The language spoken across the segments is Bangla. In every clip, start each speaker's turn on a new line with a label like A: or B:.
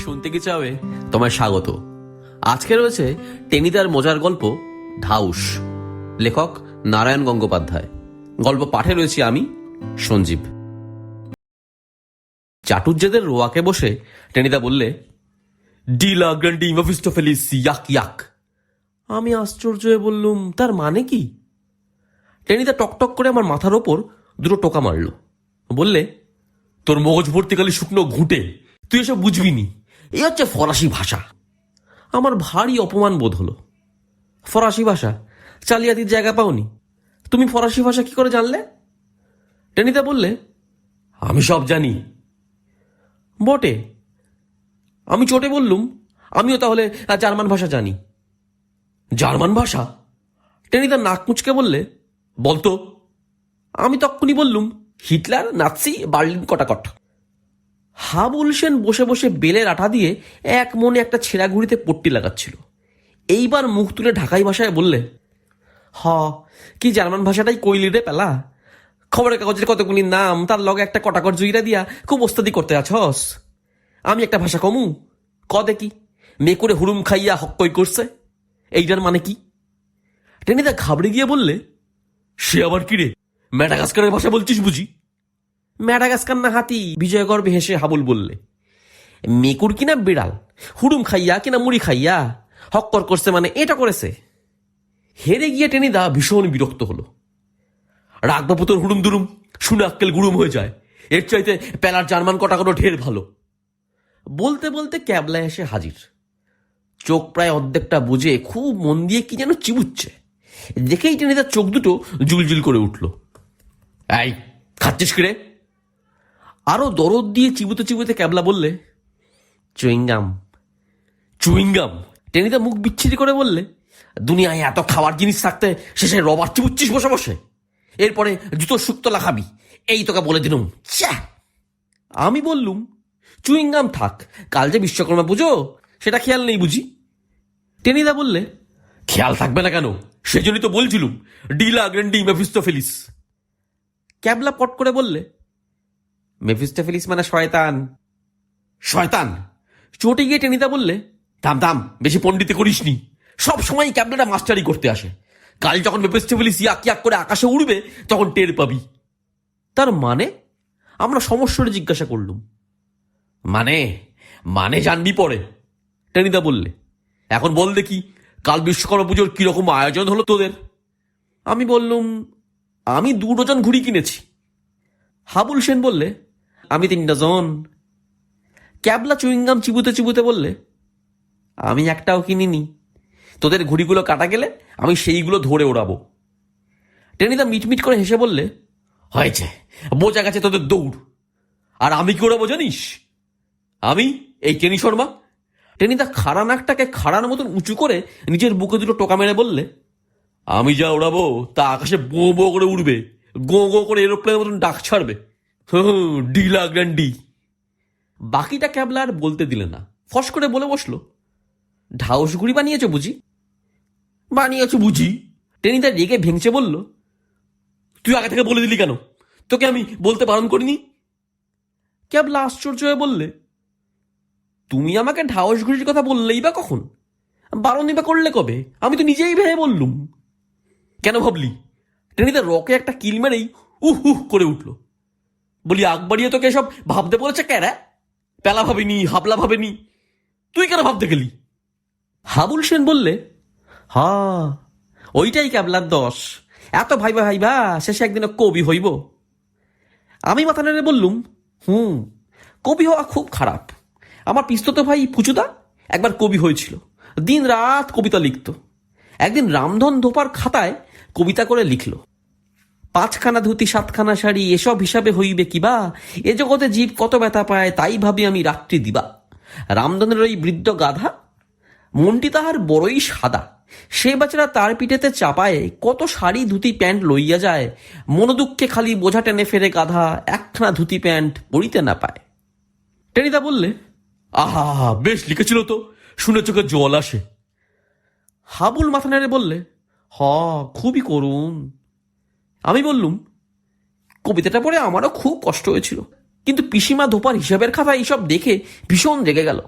A: শুনতে কি চাবে তোমায় স্বাগত। আজকে রয়েছে টেনিদার মজার গল্প ঢাউস, লেখক নারায়ণ গঙ্গোপাধ্যায়। গল্প পাঠে রয়েছি আমি সঞ্জীব। চাটুর্যেদের রোয়াকে বসে টেনিদা বললে, ডিলা গ্র্যান্ডি মেফিস্টোফেলিস ইয়াক ইয়াক। আমি আশ্চর্য হয়ে বললুম, তার মানে কি? টেনিদা টকটক করে আমার মাথার ওপর দুটো টোকা মারল। বললে, তোর মগজ ভর্তিকালী শুকনো ঘুঁটে, তুই এসব বুঝবি নি। এই হচ্ছে ফরাসি ভাষা। আমার ভারী অপমান বোধ হলো। ফরাসি ভাষা? চালিয়াতির জায়গা পাওনি? তুমি ফরাসি ভাষা কি করে জানলে? টেনিদা বললে, আমি সব জানি। বটে? আমি চটে বললুম, আমিও তাহলে জার্মান ভাষা জানি। জার্মান ভাষা? টেনিদা নাক মুচকে বললে, বলতো। আমি তক্ষুনি বললুম, হিটলার, নাৎসি, বার্লিন কটাকট। হাবুল সেন বসে বসে বেলের আঠা দিয়ে এক মনে একটা ছেঁড়া ঘুড়িতে পট্টি লাগাচ্ছিল। এইবার মুখ তুলে ঢাকাই ভাষায় বললে, কি জার্মান ভাষাটাই কইলি রে পেলা। খবরের কাগজের কতগুলি নাম, তার লগে একটা কটাকট জুইরা দিয়া খুব ওস্তাদি করতে আছস। আমি একটা ভাষা কমু ক দেখি। মেয়ে করে হুড়ুম খাইয়া হক্কই করছে, এইটার মানে কি? টেনিদা ঘাবড়ে গিয়ে বললে, সে আবার কি রে, ম্যাডাগাস্কারের ভাষা বলছিস বুঝি? ম্যাডাগাস্কার না হাতি? বিজয় গর্বে হেসে হাবুল বললে, মেকুর কিনা বিড়াল, হুড়ুম খাইয়া কিনা মুড়ি খাইয়া হক্কর করছে মানে এটা করেছে। হেরে গিয়ে টেনিদা ভীষণ বিরক্ত হলো। রাগবাবু তোর হুড়ুম দুরুম শুনে আক্কেল গুড়ুম হয়ে যায়, এর চাইতে পেলার জার্মান কটাকটো ঢের ভালো। বলতে বলতে ক্যাবলায় এসে হাজির। চোখ প্রায় অর্ধেকটা বুঝে খুব মন দিয়ে কি যেন চিবুচ্ছে। দেখেই টেনিদার চোখ দুটো জুলজুল করে উঠল। এই খাচ্ছিস কিরে? আরো দরদ দিয়ে চিবুতে চিবুতে ক্যাবলা বললে, চুইংগাম। চুইংগাম? টেনিদা মুখ বিচ্ছিরি করে বললে, দুনিয়ায় এত খাওয়ার জিনিস থাকতে শেষে রবার চিবুচ্ছিস বসে বসে? এরপরে জুতো শুক্তলা খাবি, এই তোকে বলে দিলুম। আমি বললুম, চুইংগাম থাক, কাল যে বিশ্বকর্মা পুজো, সেটা খেয়াল নেই বুঝি? টেনিদা বললে, খেয়াল থাকবে না কেন, সেজন্যই তো বলছিলুম ডিলা গ্র্যান্ডি মেফিস্টোফেলিস। ক্যাবলা পট করে বললে, মেফিস্টোফেলিস মানে শয়তান। শয়তান? চটে গিয়ে টেনিদা বললে, থাম থাম, বেশি পণ্ডিতে করিসনি। সব সময় ক্যাবলাটা মাস্টারি করতে আসে। কাল যখন মেফিস্টোফেলিস ইয়াক ইয়াক করে আকাশে উড়বে তখন টের পাবি। তার মানে? আমরা সমস্যাটা জিজ্ঞাসা করলুম। মানে মানে জানবি পরে, টেনিদা বললে। এখন বল দেখি, কাল বিশ্বকর্মা পুজোর কিরকম আয়োজন হলো তোদের? আমি বললুম, আমি 2 ডজন ঘুড়ি কিনেছি। হাবুল সেন বললে, আমি 3 ডজন। ক্যাবলা চুইংগাম চিবুতে চিবুতে বললে, আমি একটাও কিনিনি। তোদের ঘুড়িগুলো কাটা গেলে আমি সেইগুলো ধরে ওড়াবো। টেনিদা মিটমিট করে হেসে বললে, হয়েছে, বোঝা গেছে তোদের দৌড়। আর আমি কি ওড়াবো জানিস? আমি এই টেনি শর্মা। টেনিদা খাড়া নাকটাকে খাড়ার মতন উঁচু করে নিজের বুকে দুটো টোকা মেরে বললে, আমি যা ওড়াবো তা আকাশে বো বো করে উড়বে, গো গো করে এরোপ্লেনের মতন ডাক ছাড়বে। ডিলা গ্র্যান্ডি। বাকিটা ক্যাবলা আর বলতে দিলে না, ফস করে বলে বসলো, ঢাউস ঘুড়ি বানিয়েছো বুঝি? বানিয়েছো বুঝি? টেনিদা রেগে ভেঙচে বলল, তুই আগে থেকে বলে দিলি কেন? তোকে আমি বলতে বারণ করিনি? ক্যাবলা আশ্চর্য হয়ে বললে, তুমি আমাকে ঢাউস ঘুড়ির কথা বললেই বা কখন? বারণই বা করলে কবে? আমি তো নিজেই ভেবে বললুম। কেন ভাবলি? টেনিদা রকে একটা কিল মেরেই উহ উহ করে উঠল। বলি, আগ বাড়িয়ে তোকে এসব ভাবতে বলেছে ক্যারা? পেলা ভাবেনি, হাবলা ভাবেনি, তুই কেন ভাবতে গেলি? হাবুল সেন বললে, ওইটাই ক্যাবলার দোষ। এত ভাইবা ভাইবা শেষে একদিন কবি হইব। আমি মাথা নেড়ে বললুম, কবি হওয়া খুব খারাপ। আমার পিস্তত ভাই ফুচুদা একবার কবি হয়েছিল, দিন রাত কবিতা লিখত। একদিন রামধন ধোপার খাতায় কবিতা করে লিখল, 5খানা ধুতি 7খানা শাড়ি এসব হিসাবে হইবে কিবা, এ জগতে জীব কত ব্যথা পায় তাই ভাবি আমি রাত্রি দিবা। রামধনের ওই বৃদ্ধ গাধা, মনটি তাহার বড়ই সাদা, সে বাচ্চারা তার পিঠেতে চাপায় কত শাড়ি ধুতি প্যান্ট লইয়া যায়, মনোদুঃখে খালি বোঝা টেনে ফেরে গাধা, 1খানা ধুতি প্যান্ট পরিতে না পায়। টেনিদা বললে, আহা বেশ লিখেছিল তো, শুনে চোখে জল আসে। হাবুল মাথা নেড়ে বললে, খুবই করুণ। আমি বললুম, কবিতাটা পড়ে আমারও খুব কষ্ট হয়েছিল, কিন্তু পিসিমা ধোপার হিসাবের খাতা এইসব দেখে ভীষণ রেগে গেল।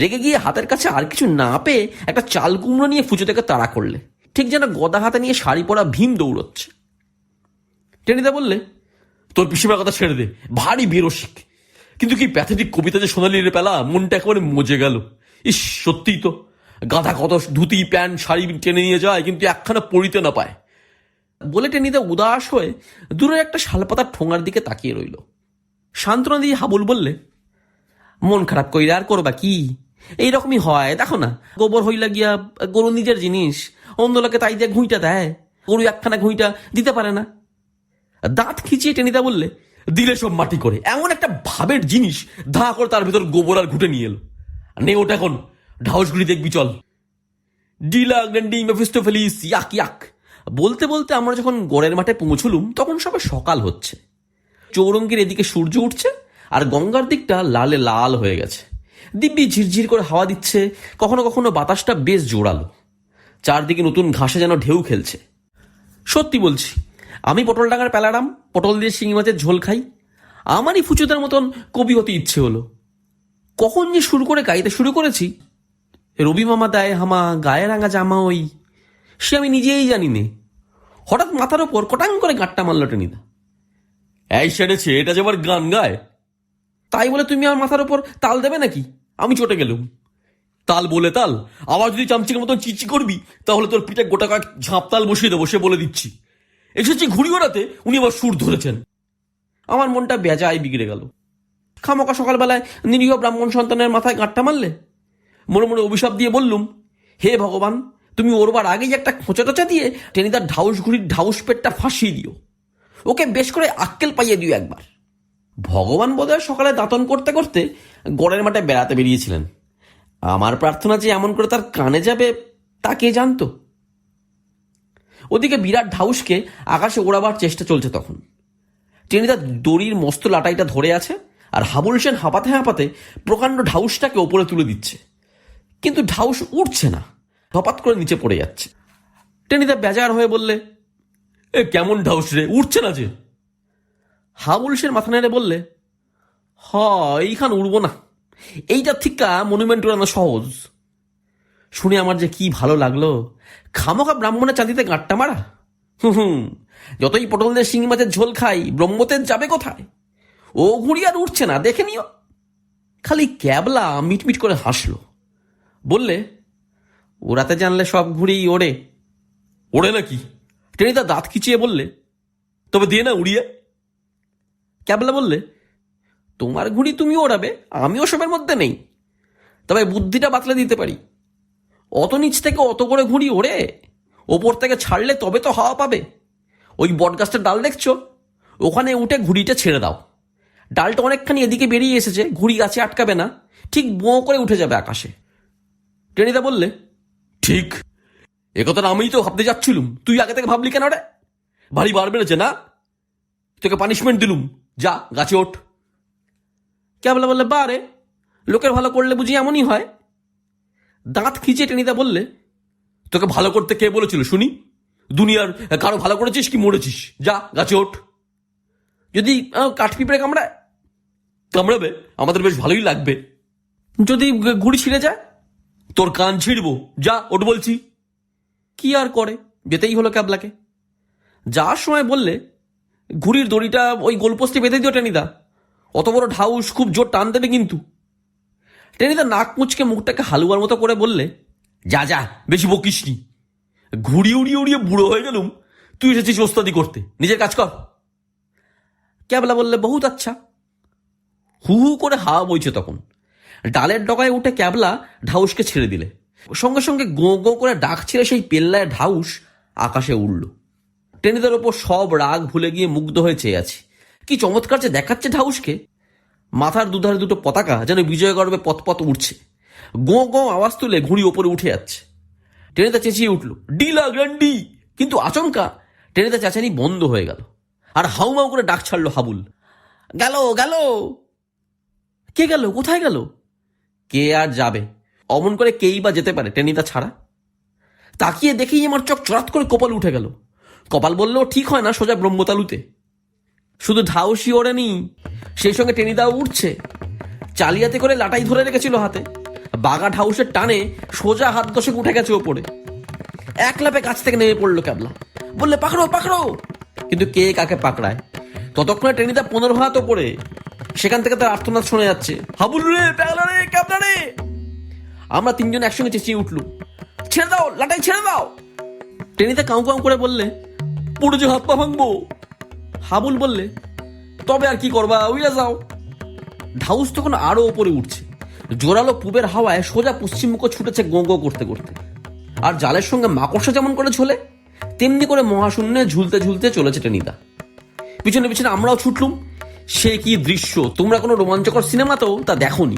A: রেগে গিয়ে হাতের কাছে আর কিছু না পেয়ে একটা চাল কুমড়ো নিয়ে ফুচো থেকে তাড়া করলে, ঠিক যেন গদা হাতে নিয়ে শাড়ি পরা ভীম দৌড়চ্ছে। টেনিদা বললে, তোর পিসিমার কথা ছেড়ে দে, ভারী বেরসিক, কিন্তু কি প্যাথেটিক কবিতা যে শোনালি রে পেলা, মনটা একেবারে মজে গেল। ইস, সত্যিই তো, গাধা কত ধুতি প্যান্ট শাড়ি টেনে নিয়ে যায়, কিন্তু একখানা পরিতে না পায়। বলে টেনিদা উদাস হয়ে দূরে একটা শালপাতার ঠোঙার দিকে তাকিয়ে রইল। সান্ত্বনা দিয়ে হাবুল বললে, মন খারাপ কইরা আর করবা কি, এইরকমই হয়, দেখো না, গোবর হইলা গিয়া গরু নিজের জিনিস, অন্য লোকে তাই দিয়ে ঘুঁইটা দেয়, গরু একখানা ঘুঁইটা দিতে পারে না। দাঁত খিচিয়ে টেনিদা বললে, দিলে সব মাটি করে, এমন একটা ভাবের জিনিস ধা করে তার ভেতর গোবর আর ঘুটে নিয়ে এলো। নে ওটা এখন ঢাউসগুড়ি দেখবি চল। ডিলা গ্র্যান্ডি মেফিস্টোফেলিস ইয়াক ইয়াক বলতে বলতে আমরা যখন গড়ের মাঠে পৌঁছলুম তখন সবে সকাল হচ্ছে। চৌরঙ্গির এদিকে সূর্য উঠছে আর গঙ্গার দিকটা লালে লাল হয়ে গেছে। দিব্যি ঝিরঝির করে হাওয়া দিচ্ছে, কখনো কখনো বাতাসটা বেশ জোরালো। চারদিকে নতুন ঘাসে যেন ঢেউ খেলছে। সত্যি বলছি, আমি পটলডাঙ্গার প্যালারাম, পটল দিয়ে শিঙি মাছের ঝোল খাই, আমারই ফুচুদের মতন কবি হতে ইচ্ছে হলো। কখন যে শুরু করে গাইতে শুরু করেছি, রবি মামা দেয় হামা গায়ে রাঙা জামা ওই, সে আমি নিজেই জানি নে। হঠাৎ মাথার ওপর কটাং করে গাঁটটা মারল টেনিদা। এই সেরেছে, এটা যে আবার গান গায়, তাই বলে তুমি আমার মাথার ওপর তাল দেবে নাকি? আমি চটে গেলুম। তাল বলে তাল, আবার যদি চামচিকের মতন চিচি করবি তাহলে তোর পিঠে গোটা কাক ঝাঁপ তাল বসিয়ে দেবো, সে বলে দিচ্ছি। এসেছি ঘুড়ি ওড়াতে, উনি আবার সুর ধরেছেন। আমার মনটা বেজায় বিগড়ে গেল। খামোকা সকালবেলায় নিরীহ ব্রাহ্মণ সন্তানের মাথায় গাঁটটা মারলে। মনে মনে অভিশাপ দিয়ে বললুম, হে ভগবান, তুমি ওরবার আগেই একটা খোঁচা টোচা দিয়ে টেনিদার ঢাউস ঘুড়ির ঢাউস পেটটা ফাঁসিয়ে দিও, ওকে বেশ করে আক্কেল পাইয়ে দিও একবার। ভগবান বোধহয় সকালে দাঁতন করতে করতে গড়ের মাঠে বেড়াতে বেরিয়েছিলেন। আমার প্রার্থনা যে এমন করে তার কানে যাবে তা কে জানতো। ওদিকে বিরাট ঢাউসকে আকাশে ওড়াবার চেষ্টা চলছে তখন। টেনিদা দড়ির মস্ত লাটাইটা ধরে আছে আর হাবুল সেন হাঁপাতে হাঁপাতে প্রকাণ্ড ঢাউসটাকে ওপরে তুলে দিচ্ছে, কিন্তু ঢাউস উঠছে না, হপাত করে নিচে পড়ে যাচ্ছে। টেনিদা বেজার হয়ে বললে, এ কেমন ঢাউস রে, উঠছে না যে। হাবুল সেন মাথা নেড়ে বললে, হ এইখান উড়বো না, এইটার থিকা মনুমেন্ট উড়ানো সহজ। শুনে আমার যে কি ভালো লাগলো, খামোখা ব্রাহ্মণের চাঁদিতে গাঁটটা মারা। হুম, যতই পটল দিয়ে শিঙি মাছের ঝোল খাই, ব্রহ্মতের যাবে কোথায়? ও ঘুড়ি আর উঠছে না, দেখে নিও। খালি ক্যাবলা মিটমিট করে হাসলো, বললে, ওরাতে জানলে সব ঘুড়ি ওড়ে। ওড়ে নাকি? টেনিদা দাঁত খিচিয়ে বললে, তবে দিয়ে না উড়িয়ে। ক্যাবলা বললে, তোমার ঘুড়ি তুমি ওড়াবে, আমি ওসবের মধ্যে নেই, তবে বুদ্ধিটা বাতলে দিতে পারি। অত নিচ থেকে অত করে ঘুড়ি ওড়ে, ওপর থেকে ছাড়লে তবে তো হাওয়া পাবে। ওই বটগাছটার ডাল দেখছো, ওখানে উঠে ঘুড়িটা ছেড়ে দাও। ডালটা অনেকখানি এদিকে বেরিয়ে এসেছে, ঘুড়ি গাছে আটকাবে না, ঠিক বোঁ করে উঠে যাবে আকাশে। টেনিদা বললে, ঠিক, একথাটা আমিই তো ভাবতে যাচ্ছিলুম, তুই আগে থেকে ভাবলি কেন রে? ভারী বার বেড়েছে না, তোকে পানিশমেন্ট দিলুম, যা গাছে ওঠ। ক্যাবলা বললে, বারে, লোকের ভালো করলে বুঝি এমনই হয়? দাঁত খিচিয়ে টেনিদা বললে, তোকে ভালো করতে কে বলেছিল শুনি? দুনিয়ার কারো ভালো করেছিস কি মরেছিস? যা গাছে ওঠ। যদি কাঠপিঁপড়ে কামড়ায়? কামড়াবে, আমাদের বেশ ভালোই লাগবে। যদি ঘুড়ি ছিঁড়ে যায়? তোর কান ছিঁড়বো, যা ওঠ বলছি। কি আর করে, যেতেই হলো ক্যাবলাকে। যাওয়ার সময় বললে, ঘুড়ির দড়িটা ওই গোলপোস্টে বেঁধে দিও টেনিদা, অত বড় ঢাউস খুব জোর টান দেবে কিন্তু। টেনিদা নাক মুচকে মুখটাকে হালুয়ার মতো করে বললে, যা যা, বেশি বকিস নি, ঘুড়ি উড়িয়ে উড়িয়ে বুড়ো হয়ে গেলুম, তুই এসেছিস ওস্তাদি করতে, নিজের কাজ কর। ক্যাবলা বললে, বহুত আচ্ছা। হু হু করে হাওয়া বইছে তখন। ডালের ডগায় উঠে ক্যাবলা ঢাউসকে ছেড়ে দিলে, সঙ্গে সঙ্গে গো গো করে ডাক ছেড়ে সেই পেল্লায় ঢাউস আকাশে উড়ল। টেনিদার ওপর সব রাগ ভুলে গিয়ে মুগ্ধ হয়ে চেয়ে আছি। কি চমৎকার যে দেখাচ্ছে ঢাউসকে। মাথার দুধারে দুটো পতাকা যেন বিজয় গর্বে পথ উঠছে, গো গো আওয়াজ তুলে ঘুড়ি ওপরে উঠে যাচ্ছে। টেনিদা চেঁচিয়ে উঠল, ডিলা গ্র্যান্ডি, কিন্তু আচমকা টেনিদা চেঁচানি বন্ধ হয়ে গেল, আর হাউমাউ করে ডাক ছাড়লো হাবুল, গেল গেল। কে গেল, কোথায় গেল? কে আর যাবে, অমন করে কেই বা যেতে পারে টেনিদা ছাড়া? তাকিয়ে দেখেই আমার চোখ চড়াত করে কপাল উঠে গেল। কপাল বললেও ঠিক হয় না সোজা ব্রহ্মতালুতে। শুধু ঢাউসই ওড়েনি, সেই সঙ্গে টেনিদাও উঠছে। চালিয়াতে করে লাটাই ধরে রেখেছিল হাতে, বাগাট হাউসের টানে সোজা হাত দশেক উঠে গেছে ওপরে। এক লাফে গাছ থেকে নেমে পড়লো ক্যাবলা, বললে পাকড়ো পাকড়ো। কিন্তু কে কাকে পাকড়ায়? ততক্ষণে টেনিদা 15 হাত ওপরে। সেখান থেকে তার আর্তনাদ শোনা যাচ্ছে, হাবুল রে, প্যাগলা রে, ক্যাবলা রে। আমরা তিনজন একসঙ্গে চেঁচিয়ে উঠলুম, ছেড়ে দাও লাটাই, ছেড়ে দাও। টেনিদা কাউ কাউ করে বললে, পুরো যে হাত পা ভাঙবো। হাবুল বললে, তবে আর কি করবা, উইরা যাও। ঢাউস তখন আরো ওপরে উঠছে। জোরালো পূবের হাওয়ায় সোজা পশ্চিমমুখ ছুটেছে গো গো করতে করতে। আর জালের সঙ্গে মাকড়সা যেমন করে ঝোলে, তেমনি করে মহাশূন্যে ঝুলতে ঝুলতে চলেছে টেনিদা। পিছনে পিছনে আমরাও ছুটলুম। সে কি দৃশ্য, তোমরা কোনো রোমাঞ্চকর সিনেমাতেও তা দেখোনি।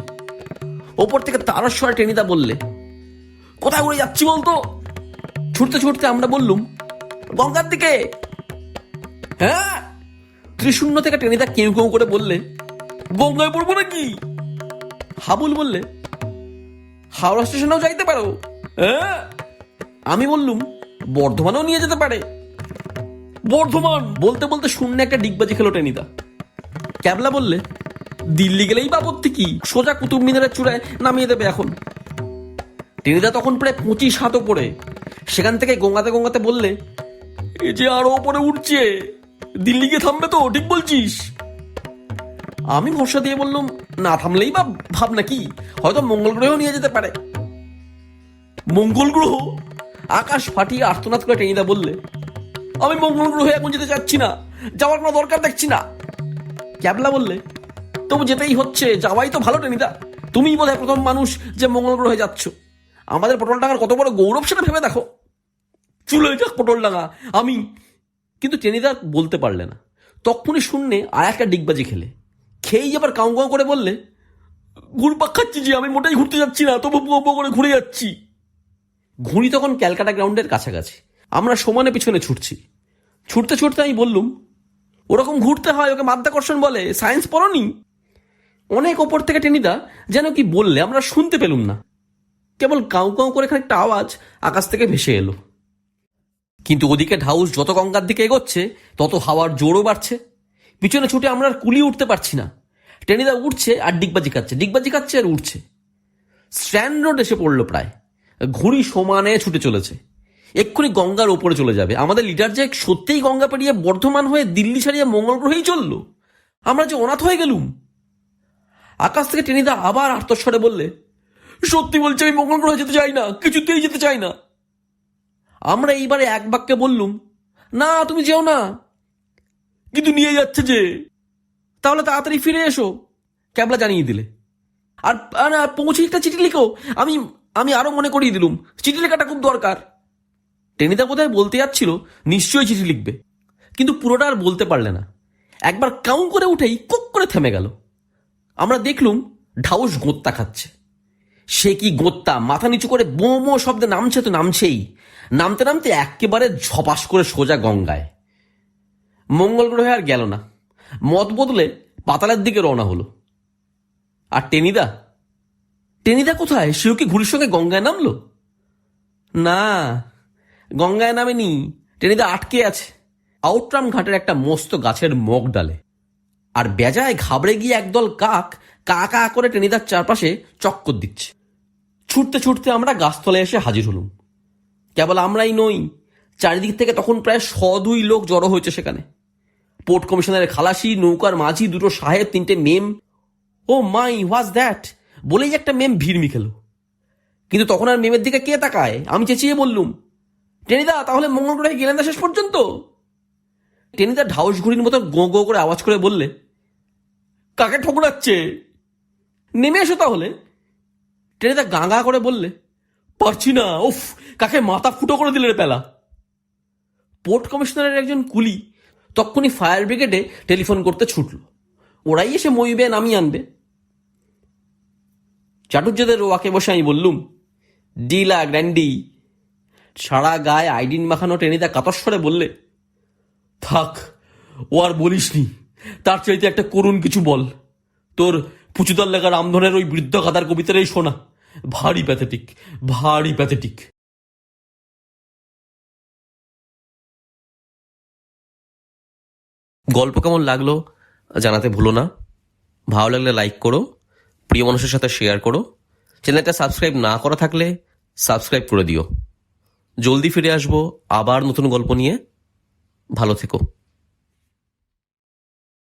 A: ওপর থেকে তারস্বরে টেনিদা বললে, কোথায় উড়ে যাচ্ছি বলতো? ছুটতে ছুটতে আমরা বললুম, গঙ্গার দিকে। হ্যাঁ। ত্রিশূন্য থেকে টেনিদা কেউ কেউ করে বললে, গঙ্গায় পড়বো নাকি? হাবুল বললে, হাওড়া স্টেশনেও যাইতে পারো। হ্যাঁ। আমি বললুম, বর্ধমানেও নিয়ে যেতে পারে। বর্ধমান বলতে বলতে শূন্য একটা ডিগবাজি খেলো টেনিদা। ক্যাবলা বললে, দিল্লি গেলেই বাপত্তি কি, সোজা কুতুব মিনারের চূড়ায় নামিয়ে দেবে এখন। টেনিদা তখন প্রায় 25 হাত ওপরে। সেখান থেকে গঙ্গাতে গঙ্গাতে বললে, এই যে আরো ওপরে উঠছে, দিল্লি গিয়ে থামবে তো, ঠিক বলছিস? আমি ভরসা দিয়ে বললাম, না থামলেই বা ভাব নাকি, হয়তো মঙ্গল গ্রহেও নিয়ে যেতে পারে। মঙ্গল গ্রহ? আকাশ ফাটিয়ে আর্তনাদ করে টেনিদা বললে, আমি মঙ্গল গ্রহে এখন যেতে চাচ্ছি না, যাওয়ার কোনো দরকার দেখছি না। ক্যাবলা বললে, তবু যেতেই হচ্ছে, যাওয়াই তো ভালো টেনিদা। তুমিই বোধহয় প্রথম মানুষ যে মঙ্গল গ্রহে যাচ্ছ। আমাদের পটলডাঙ্গার কত বড় গৌরব সেটা ভেবে দেখো। চুলে যাক পটলডাঙ্গা, আমি। কিন্তু টেনিদা বলতে পারলে না। তখনই শূন্যে আর একটা ডিগবাজি খেয়েই আবার কাউ কাউ করে বললে, ঘুরপাক খাচ্ছি যে, আমি মোটেই ঘুরতে যাচ্ছি না, তবু পুয়ো করে ঘুরে যাচ্ছি। ঘুড়ি তখন ক্যালকাটা গ্রাউন্ডের কাছাকাছি। আমরা সমানে পিছনে ছুটছি। ছুটতে ছুটতে আমি বললুম, ওরকম ঘুরতে হয়, ওকে মাধ্যাকর্ষণ বলে, সায়েন্স পড়নি? অনেক ওপর থেকে টেনিদা যেন কি বললে আমরা শুনতে পেলুম না। কেবল কাউ কাউ করে খানিকটা আওয়াজ আকাশ থেকে ভেসে এলো। কিন্তু ওদিকে ঢাউস যত গঙ্গার দিকে এগোচ্ছে তত হাওয়ার জোরও বাড়ছে। পিছনে ছুটে আমরা আর কুলিয়ে উঠতে পারছি না। টেনিদা উঠছে আর ডিগবাজি খাচ্ছে আর উঠছে। স্ট্র্যান্ড রোড এসে পড়লো প্রায়। ঘুড়ি সমানে ছুটে চলেছে, এক্ষুনি গঙ্গার ওপরে চলে যাবে। আমাদের লিডার যে সত্যিই গঙ্গা পেরিয়ে বর্ধমান হয়ে দিল্লি ছাড়িয়ে মঙ্গল গ্রহেই চললো। আমরা যে অনাথ হয়ে গেলুম। আকাশ থেকে টেনিদা আবার আর্তস্বরে বললে, সত্যি বলছি, আমি মঙ্গল গ্রহে যেতে চাই না, কিছুতেই যেতে চাই না। আমরা এইবারে এক বাক্যে বললুম, না তুমি যেও না। কিন্তু নিয়ে যাচ্ছে যে। তাহলে তাড়াতাড়ি ফিরে এসো, ক্যাবলা জানিয়ে দিলে। আর পৌঁছে একটা চিঠি লিখো। আমি আমি আরো মনে করিয়ে দিলুম, চিঠি লেখাটা খুব দরকার। টেনিদা বোধহয় বলতে যাচ্ছিল নিশ্চয়ই চিঠি লিখবে, কিন্তু পুরোটা আর বলতে পারলে না। একবার কাউ করে উঠেই কুক করে থেমে গেল। আমরা দেখলুম ঢাউস গোত্তা খাচ্ছে। সে কি গোত্তা, মাথা নিচু করে বো বো শব্দে নামছে তো নামছেই। নামতে নামতে একেবারে ঝপাস করে সোজা গঙ্গায়। মঙ্গল গ্রহে আর গেল না, মত বদলে পাতালের দিকে রওনা হলো। আর টেনিদা টেনিদা কোথায়? সেও কি ঘুড়ির সঙ্গে গঙ্গায় নামলো? না, গঙ্গায় নামেনি। টেনিদা আটকে আছে আউটরাম ঘাটের একটা মস্ত গাছের মগ ডালে। আর বেজায় ঘাবড়ে গিয়ে একদল কাক কা কা করে টেনিদার চারপাশে চক্কর দিচ্ছে। ছুটতে ছুটতে আমরা গাছতলায় এসে হাজির হলুম। কেবল আমরাই নই, চারিদিক থেকে তখন প্রায় 100-2 লোক জড়ো হয়েছে সেখানে। পোর্ট কমিশনারের খালাসি, নৌকার মাঝি, 2টো সাহেব, 3টে মেম। ও মাই, হোয়াজ দ্যাট বলেই একটা মেম ভিড় মিখেলো। কিন্তু তখন আর মেমের দিকে কে তাকায়? আমি চেঁচিয়ে বললুম, টেনিদা তাহলে মঙ্গল গ্রহে গেলেন না শেষ পর্যন্ত? টেনিদা ঢাউস ঘুড়ির মতো গো গো করে আওয়াজ করে বললে, কাকে ঠকরাচ্ছে, নেমে এসো তাহলে। টেনিদা গাঁ করে বললে, পারছি না, উফ, কাকে মাথা ফুটো করে দিলে রে পেলা। পোর্ট কমিশনারের একজন কুলি তক্ষুনি ফায়ার ব্রিগেডে টেলিফোন করতে ছুটল। ওরাই এসে মইবে নামিয়ে আনবে। চাটুর্যদের ওয়াকে বসে আমি বললুম, ডিলা গ্র্যান্ডি। সারা গায়ে আইডিন মাখানো টেনিদা কাতস্বরে বললে, থাক, ও আর বলিসনি, তার চাইতে একটা করুণ কিছু বল। তোর পুচুদার লেখা রামধনের ওই বৃদ্ধ গাদার কবিতাটাই শোনা, ভারী প্যাথেটিক, ভারী প্যাথেটিক। গল্প কেমন লাগলো জানাতে ভুলো না। ভালো লাগলে লাইক করো, প্রিয় মানুষের সাথে শেয়ার করো, চ্যানেলটা সাবস্ক্রাইব না করা থাকলে সাবস্ক্রাইব করে দিও। জলদি ফিরে আসবো আবার নতুন গল্প নিয়ে। ভালো থেকো।